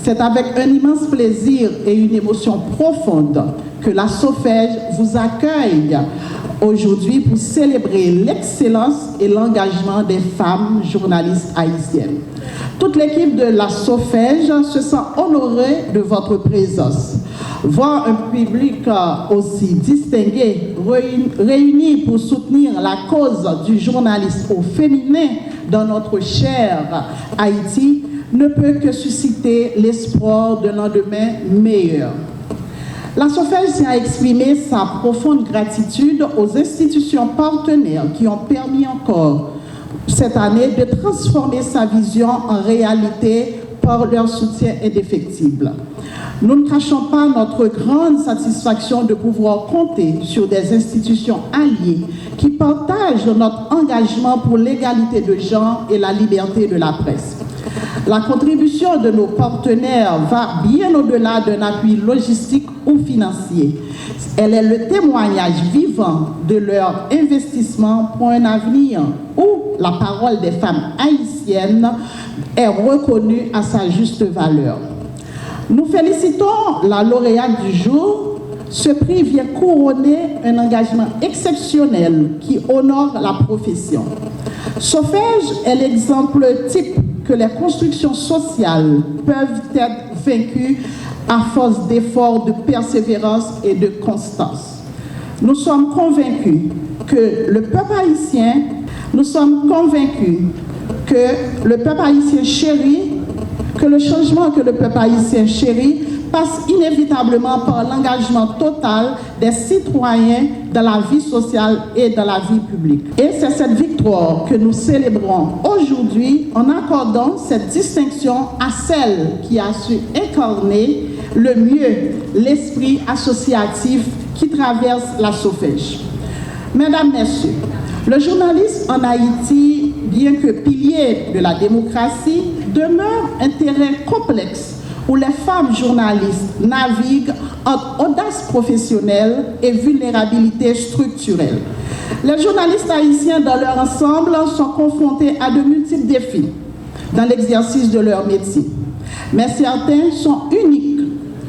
C'est avec un immense plaisir et une émotion profonde que la SOFEJ vous accueille aujourd'hui pour célébrer l'excellence et l'engagement des femmes journalistes haïtiennes. Toute l'équipe de la SOFEJ se sent honorée de votre présence. Voir un public aussi distingué réuni pour soutenir la cause du journalisme au féminin dans notre cher Haïti ne peut que susciter l'espoir d'un lendemain meilleur. La SOFEJ tient à exprimer sa profonde gratitude aux institutions partenaires qui ont permis encore cette année de transformer sa vision en réalité par leur soutien indéfectible. Nous ne cachons pas notre grande satisfaction de pouvoir compter sur des institutions alliées qui partagent notre engagement pour l'égalité de genre et la liberté de la presse. La contribution de nos partenaires va bien au-delà d'un appui logistique ou financier. Elle est le témoignage vivant de leur investissement pour un avenir où la parole des femmes haïtiennes est reconnue à sa juste valeur. Nous félicitons la lauréate du jour. Ce prix vient couronner un engagement exceptionnel qui honore la profession. SOFEJ est l'exemple type que les constructions sociales peuvent être vaincues à force d'efforts, de persévérance et de constance. Nous sommes convaincus que le peuple haïtien, chérit, que le changement que le peuple haïtien chérit passe inévitablement par l'engagement total des citoyens dans la vie sociale et dans la vie publique. Et c'est cette victoire que nous célébrons aujourd'hui en accordant cette distinction à celle qui a su incarner le mieux l'esprit associatif qui traverse la SOFEJ. Mesdames, Messieurs, le journalisme en Haïti, bien que pilier de la démocratie, demeure un terrain complexe où les femmes journalistes naviguent entre audace professionnelle et vulnérabilité structurelle. Les journalistes haïtiens dans leur ensemble sont confrontés à de multiples défis dans l'exercice de leur métier. Mais certains sont uniques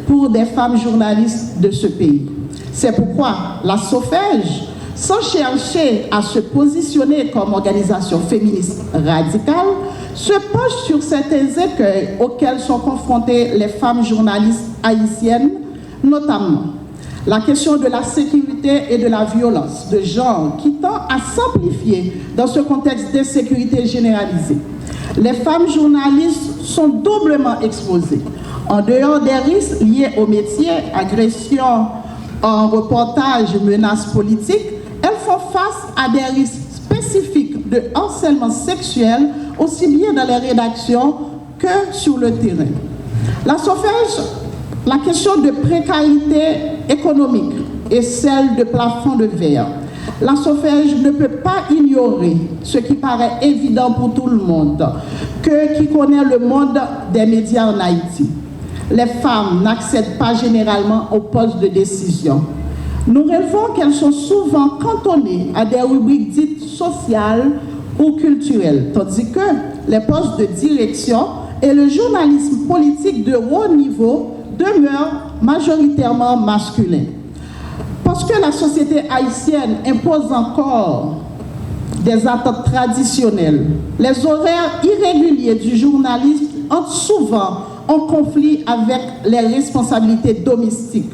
pour des femmes journalistes de ce pays. C'est pourquoi la SOFEJ, sans chercher à se positionner comme organisation féministe radicale, se penche sur certains écueils auxquels sont confrontées les femmes journalistes haïtiennes, notamment la question de la sécurité et de la violence de genre qui tend à s'amplifier dans ce contexte d'insécurité généralisée. Les femmes journalistes sont doublement exposées. En dehors des risques liés au métier, agression en reportage, menaces politiques, elles font face à des risques spécifiques de harcèlement sexuel, aussi bien dans les rédactions que sur le terrain. La SOFEJ, la question de précarité économique et celle de plafond de verre. La SOFEJ ne peut pas ignorer ce qui paraît évident pour tout le monde, qui connaît le monde des médias en Haïti. Les femmes n'accèdent pas généralement aux postes de décision. Nous relevons qu'elles sont souvent cantonnées à des rubriques dites sociales ou culturelles, tandis que les postes de direction et le journalisme politique de haut niveau demeurent majoritairement masculins. Parce que la société haïtienne impose encore des attentes traditionnelles, les horaires irréguliers du journalisme entrent souvent en conflit avec les responsabilités domestiques.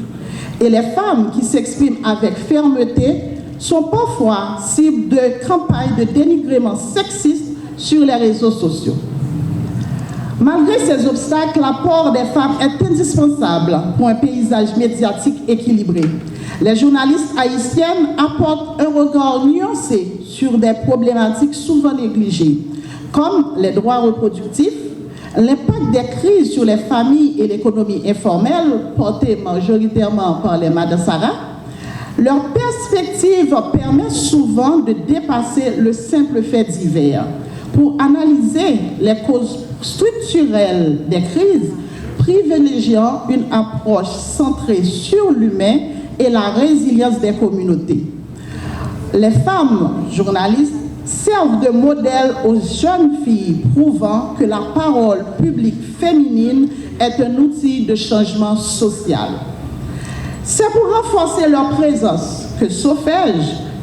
Et les femmes qui s'expriment avec fermeté sont parfois cibles de campagnes de dénigrement sexiste sur les réseaux sociaux. Malgré ces obstacles, l'apport des femmes est indispensable pour un paysage médiatique équilibré. Les journalistes haïtiennes apportent un regard nuancé sur des problématiques souvent négligées, comme les droits reproductifs, l'impact des crises sur les familles et l'économie informelle, portée majoritairement par les Madassara. Leur perspective permet souvent de dépasser le simple fait divers pour analyser les causes structurelles des crises, privilégiant une approche centrée sur l'humain et la résilience des communautés. Les femmes journalistes servent de modèle aux jeunes filles, prouvant que la parole publique féminine est un outil de changement social. C'est pour renforcer leur présence que SOFEJ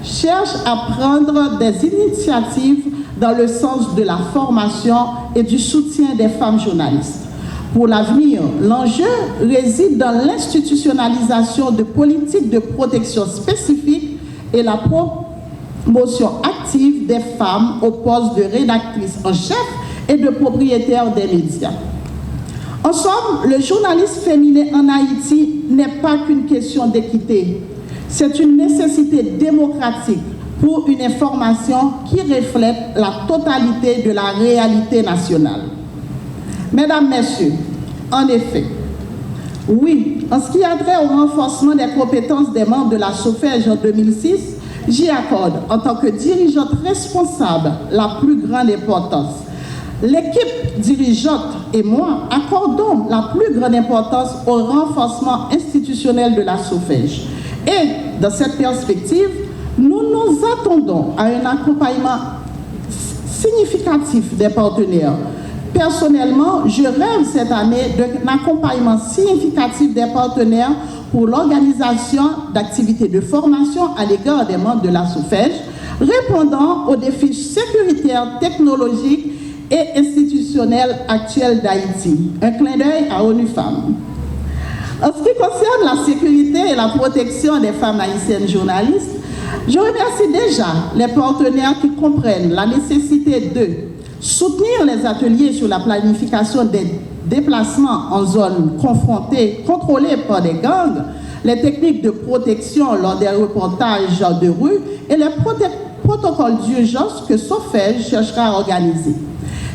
cherche à prendre des initiatives dans le sens de la formation et du soutien des femmes journalistes. Pour l'avenir, l'enjeu réside dans l'institutionnalisation de politiques de protection spécifiques et la promotion active des femmes au poste de rédactrice en chef et de propriétaire des médias. En somme, le journalisme féminin en Haïti n'est pas qu'une question d'équité, c'est une nécessité démocratique pour une information qui reflète la totalité de la réalité nationale. Mesdames, Messieurs, en effet, oui, en ce qui a trait au renforcement des compétences des membres de la SOFEJ en 2006, j'y accorde, en tant que dirigeante responsable, la plus grande importance. L'équipe dirigeante et moi accordons la plus grande importance au renforcement institutionnel de la SOFEJ. Et dans cette perspective, nous nous attendons à un accompagnement significatif des partenaires. Personnellement, je rêve cette année d'un accompagnement significatif des partenaires pour l'organisation d'activités de formation à l'égard des membres de la SOFEJ, répondant aux défis sécuritaires, technologiques et institutionnels actuels d'Haïti. Un clin d'œil à ONU Femmes. En ce qui concerne la sécurité et la protection des femmes haïtiennes journalistes, je remercie déjà les partenaires qui comprennent la nécessité de soutenir les ateliers sur la planification des déplacements en zone contrôlées par des gangs, les techniques de protection lors des reportages de rue et les protocoles d'urgence que SOFEJ cherchera à organiser.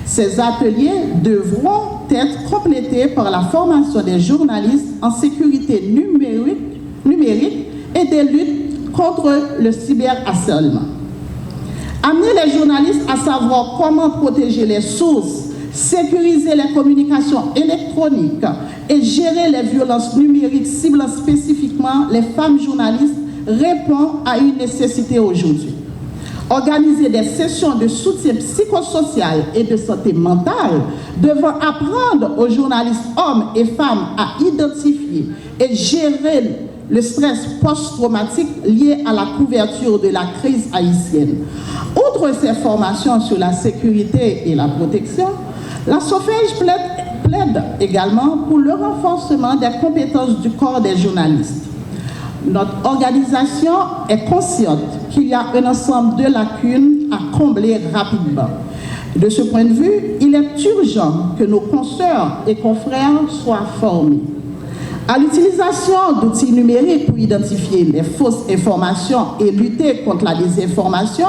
Ces ateliers devront être complétés par la formation des journalistes en sécurité numérique et des luttes contre le cyberharcèlement. Amener les journalistes à savoir comment protéger les sources, sécuriser les communications électroniques et gérer les violences numériques ciblant spécifiquement les femmes journalistes répond à une nécessité aujourd'hui. Organiser des sessions de soutien psychosocial et de santé mentale devant apprendre aux journalistes hommes et femmes à identifier et gérer le stress post-traumatique lié à la couverture de la crise haïtienne. Outre ces formations sur la sécurité et la protection, la SOFEJ plaide également pour le renforcement des compétences du corps des journalistes. Notre organisation est consciente qu'il y a un ensemble de lacunes à combler rapidement. De ce point de vue, il est urgent que nos consoeurs et confrères soient formés à l'utilisation d'outils numériques pour identifier les fausses informations et lutter contre la désinformation,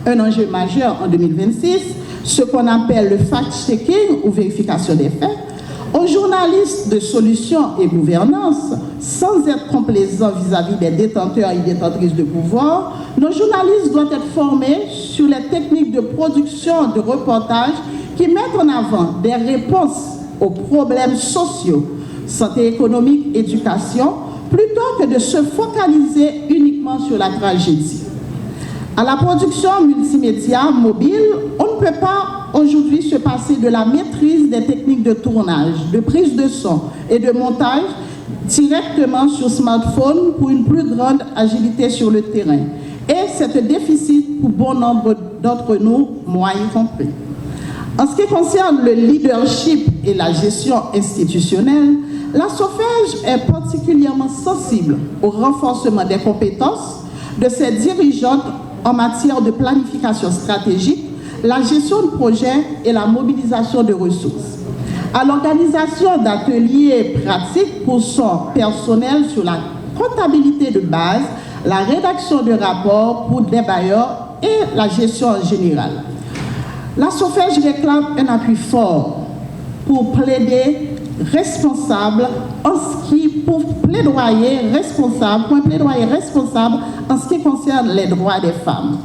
un enjeu majeur en 2026, ce qu'on appelle le fact-checking ou vérification des faits, aux journalistes de solutions et gouvernance, sans être complaisants vis-à-vis des détenteurs et détentrices de pouvoir, nos journalistes doivent être formés sur les techniques de production de reportages qui mettent en avant des réponses aux problèmes sociaux, santé économique, éducation, plutôt que de se focaliser uniquement sur la tragédie. À la production multimédia mobile, on ne peut pas aujourd'hui se passer de la maîtrise des techniques de tournage, de prise de son et de montage directement sur smartphone pour une plus grande agilité sur le terrain. Et c'est un déficit pour bon nombre d'entre nous, moi y compris. En ce qui concerne le leadership et la gestion institutionnelle, la SOFEJ est particulièrement sensible au renforcement des compétences de ses dirigeantes en matière de planification stratégique, la gestion de projets et la mobilisation de ressources. À l'organisation d'ateliers pratiques pour son personnel sur la comptabilité de base, la rédaction de rapports pour des bailleurs et la gestion en général. La SOFEJ réclame un appui fort pour plaider responsable pour un plaidoyer responsable en ce qui concerne les droits des femmes.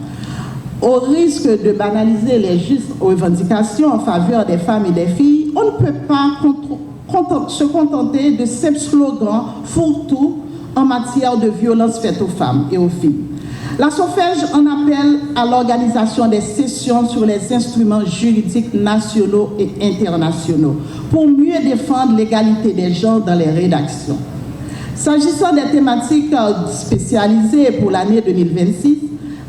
Au risque de banaliser les justes revendications en faveur des femmes et des filles, on ne peut pas se contenter de ces slogans fourre-tout en matière de violence faite aux femmes et aux filles. La SOFEJ en appelle à l'organisation des sessions sur les instruments juridiques nationaux et internationaux pour mieux défendre l'égalité des genres dans les rédactions. S'agissant des thématiques spécialisées pour l'année 2026,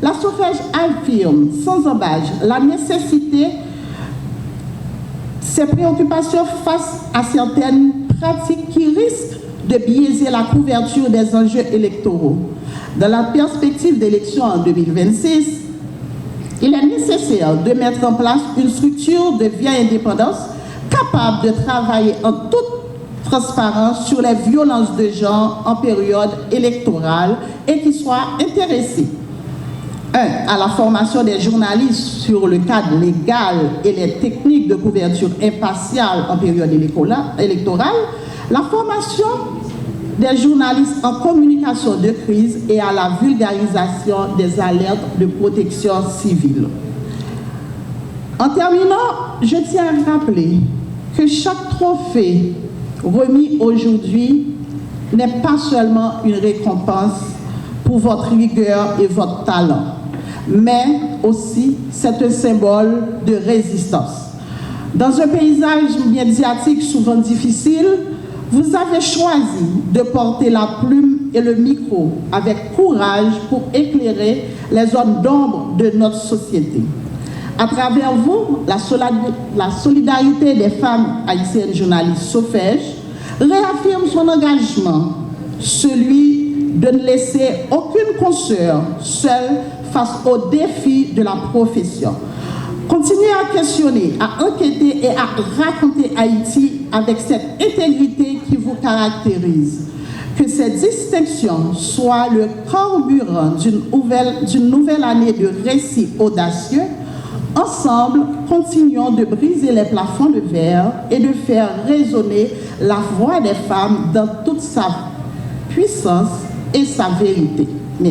la SOFEJ affirme sans embâche la nécessité, ses préoccupations face à certaines pratiques qui risquent de biaiser la couverture des enjeux électoraux. Dans la perspective d'élections en 2026, il est nécessaire de mettre en place une structure de vieille indépendance capable de travailler en toute transparence sur les violences de genre en période électorale et qui soit intéressée à la formation des journalistes sur le cadre légal et les techniques de couverture impartiale en période électorale, la formation des journalistes en communication de crise et à la vulgarisation des alertes de protection civile. En terminant, je tiens à rappeler que chaque trophée remis aujourd'hui n'est pas seulement une récompense pour votre rigueur et votre talent, mais aussi c'est un symbole de résistance. Dans un paysage médiatique souvent difficile, vous avez choisi de porter la plume et le micro avec courage pour éclairer les zones d'ombre de notre société. À travers vous, la solidarité des femmes haïtiennes journalistes SOFEJ réaffirme son engagement, celui de ne laisser aucune consoeur seule face aux défis de la profession. Continuez à questionner, à enquêter et à raconter Haïti avec cette intégrité qui vous caractérise. Que ces distinctions soient le carburant d'une nouvelle année de récits audacieux. Ensemble, continuons de briser les plafonds de verre et de faire résonner la voix des femmes dans toute sa puissance et sa vérité.